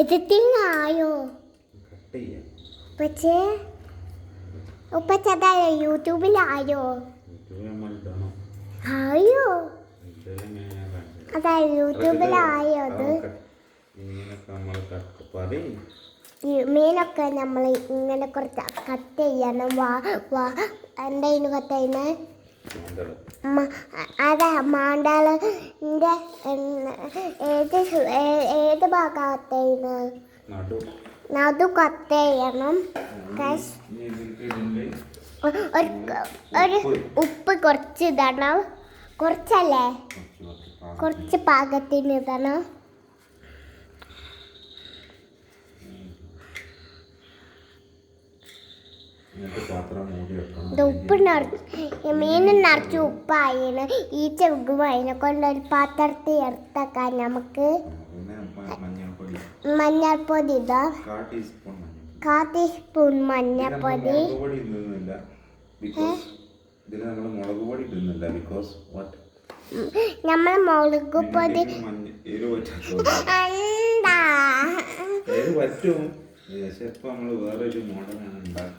Editing പക്ഷേ ഉപ്പച്ചതാ യൂട്യൂബിലായോ ആയോ അതാ യൂട്യൂബിലായോ അത് മീനൊക്കെ നമ്മൾ ഇങ്ങനെ കുറച്ച് കട്ട് ചെയ്യണം എന്തായിരുന്നു കട്ട് ചെയ്യുന്നത് അതെ മാണ്ടാളിൻ്റെ ഏത് ഭാഗം കട്ട് ചെയ്യുന്നത് നടു കട്ട് ചെയ്യണം ഒരു ഉപ്പ് കുറച്ച് ഇടണം കുറച്ചല്ലേ കുറച്ച് പാകത്തിന് ഇടണം ഉപ്പ് മീൻ നിറച്ച് ഉപ്പായിന് ഈച്ച ഉപ്പും കൊണ്ട് ഒരു പാത്രത്തിൽ എടുത്തേക്കാൻ നമുക്ക് മഞ്ഞൾപ്പൊടി ഇടാം 1/4 ടീസ്പൂൺ മഞ്ഞൾപ്പൊടി നമ്മൾ മുളക് പൊടി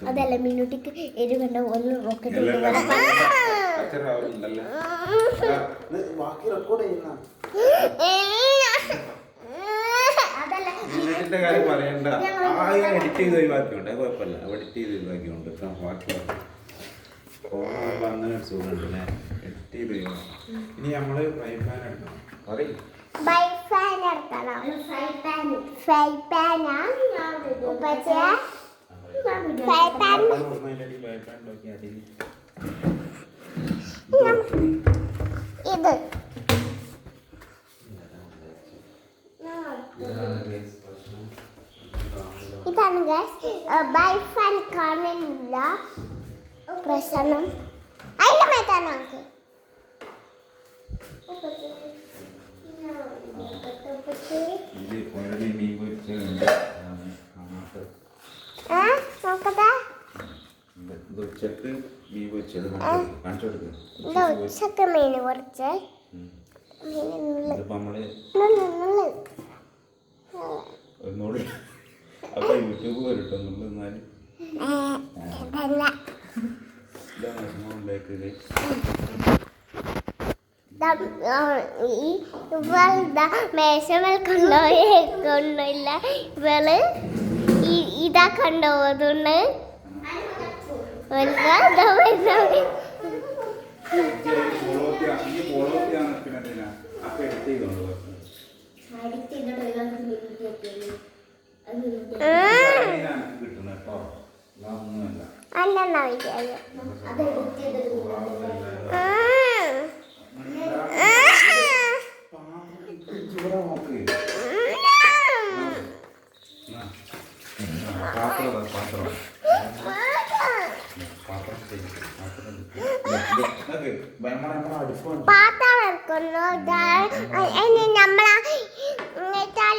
അതല്ല മീനുട്ടിക്ക് എരിവ് കണ്ട ഒന്ന് റോക്കറ്റ് കാര്യം പറയണ്ട എഡിറ്റ് ചെയ്ത് ഒഴിവാക്കിയോണ്ട് കുഴപ്പമില്ല എഡിറ്റ് ചെയ്ത് ഒഴിവാക്കിയോണ്ട് അങ്ങനെ സുഖമുണ്ടല്ലേ എഡിറ്റ് ചെയ്ത് ഒഴിവാക്കി ഇനി നമ്മള് ഫ്രൈ പാൻ എടുക്കണം പറയും ഇത് ഇതാണ് ബൈ ഫാൻ കാണുന്നില്ല പ്രശ്നം അതിന്റെ മേത്താണ് നമുക്ക് ഉച്ചക്ക് മീൻ കുറച്ച് യൂട്യൂബ് വരട്ടോ മേശമേൽ കൊണ്ടുപോയില്ല ഇവള് ഇതാ കൊണ്ടുപോകുന്നുണ്ട്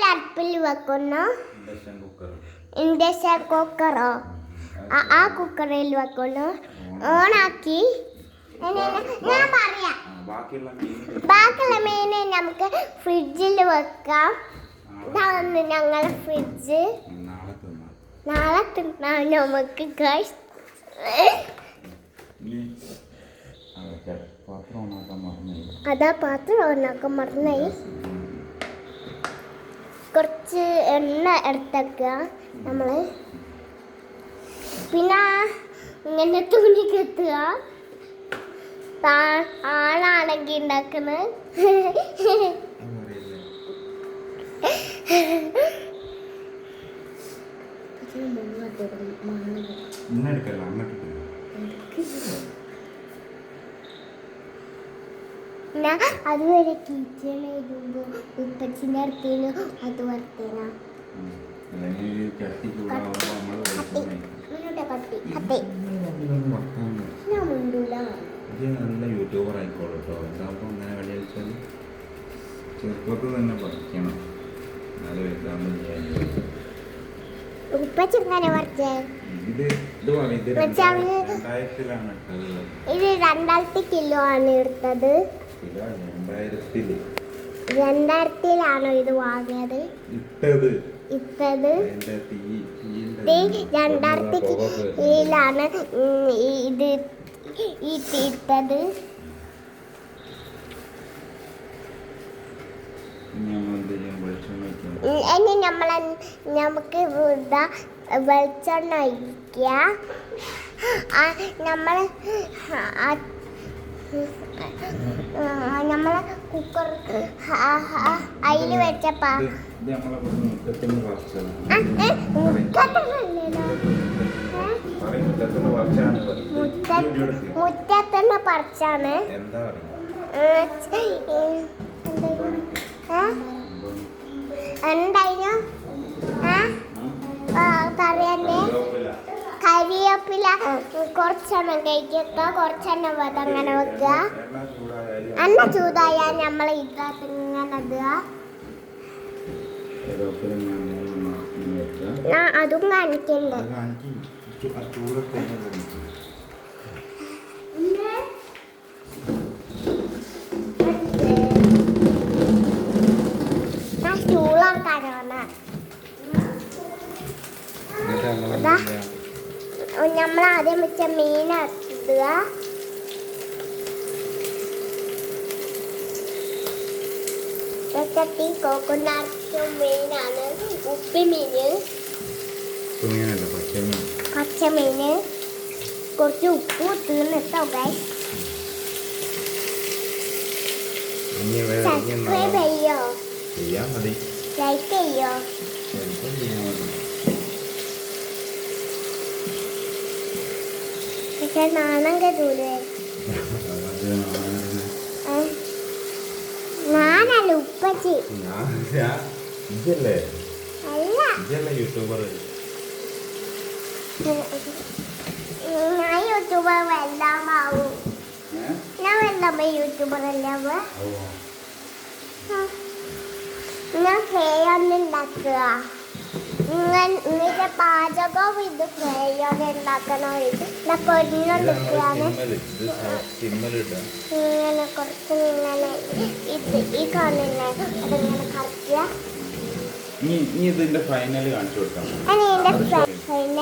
അടുപ്പിൽ വെക്കുന്നു ഇൻഡക്ഷൻ കുക്കറോ ആ കുക്കറിൽ വെക്കുന്നു ഓണാക്കി ഞാൻ പറയാം ബാക്കിയുള്ള മീൻ നമുക്ക് ഫ്രിഡ്ജിൽ വെക്കാം ഇതാണ് ഞങ്ങളുടെ ഫ്രിഡ്ജ് നാളെ തിന്നാൻ നമുക്ക് ഗൈസ് അതാ പാത്രം ഓണാക്കാൻ മറന്നായി കുറച്ച് എണ്ണ എടുത്തേക്കുക നമ്മൾ പിന്നെ ഇങ്ങനെ തുണി കെത്തുക ആളാണെങ്കിൽ ഉണ്ടാക്കുന്നത് അതുവരെ കിച്ചൺ എഴുതുമ്പോൾ ഉപ്പച്ചിൻ്റെ അടുത്തേനു അത് വറുത്തേനാ നല്ല യൂട്യൂബർ ആയിക്കോളൂ കേട്ടോ എന്താകുമ്പോൾ അങ്ങനെ കളി കളിച്ചാൽ ചെറുപ്പത്തിൽ തന്നെ പഠിക്കണം അത് വലുതാകുമ്പോൾ ഇത് 2000 കിലോ ആണ് എടുത്തത് കിലോ 2000-ല് 2000-ലാണോ ഇത് വാങ്ങിയത്? ഇട്ടത് ഇട്ടത് അതിന്റെ തീയിന്റെ 2000-ലാണ് ഇത് ഇട്ടത്. നമ്മളെന്ത് ചെയ്യും? വെളിച്ചെണ്ണ ഒഴിക്കണം. ഇനി നമുക്ക് ഇതാ വെളിച്ചെണ്ണ ഒഴിക്കുക. നമ്മളെ കുക്കർ അതിൽ വെച്ചപ്പാ ഇത് നമ്മളെ മുറ്റത്തുനിന്ന് പറിച്ചതാണ്. മുറ്റത്തുനിന്ന് പറിച്ചാണ്. മുറ്റത്തുനിന്ന് പറിച്ചാണ്. എന്താ എന്തായിരുന്നു കറിയന്റെ കരിവേപ്പില കുറച്ചെണ്ണം കഴിക്കുക, കുറച്ചെണ്ണം അങ്ങനെ വെക്കുക. എണ്ണ ചൂടായാൽ നമ്മൾ ഇതിനകത്ത് ഇങ്ങനെ ഇടുക. അതും കാണിക്കണ്ട്. ചൂളാക്കാനാണ് നമ്മൾ ആദ്യം വെച്ച മീൻ ഇടുക. ചട്ടി കോക്കനട്ട് മീനാണ്. ഉപ്പിമീന്, പച്ചമീന്, കുറച്ച് ഉപ്പ് തീർന്നിട്ടോ ഗൈസ്. സബ്സ്ക്രൈബ് ചെയ്യോ, ലൈക്ക് ചെയ്യോ. പക്ഷെ നാണം കെട്ടൂലേ? ഞാനല്ല ഉപ്പച്ചി. അല്ല, യൂട്യൂബർ. ഞാൻ യൂട്യൂബർ വല്ലാമാവും. ഞാൻ വല്ലാമ യൂട്യൂബർ അല്ലാമ. ഞാൻ ഫ്രേയൊന്ന് ഉണ്ടാക്കുക. ഇങ്ങനെ പാചകം ഇത് ഫ്രേയൊന്ന് ഉണ്ടാക്കണോ? കൊരിഞ്ഞെടുക്കുകയാണ്. ഇങ്ങനെ കുറച്ച് ഇങ്ങനെ ഈ കാണുന്ന അതിങ്ങനെ കറക്കുക. ഇതിന്റെ ഫൈനൽ കാണിച്ചു കൊടുക്കാം. അതിന്റെ ഫൈനൽ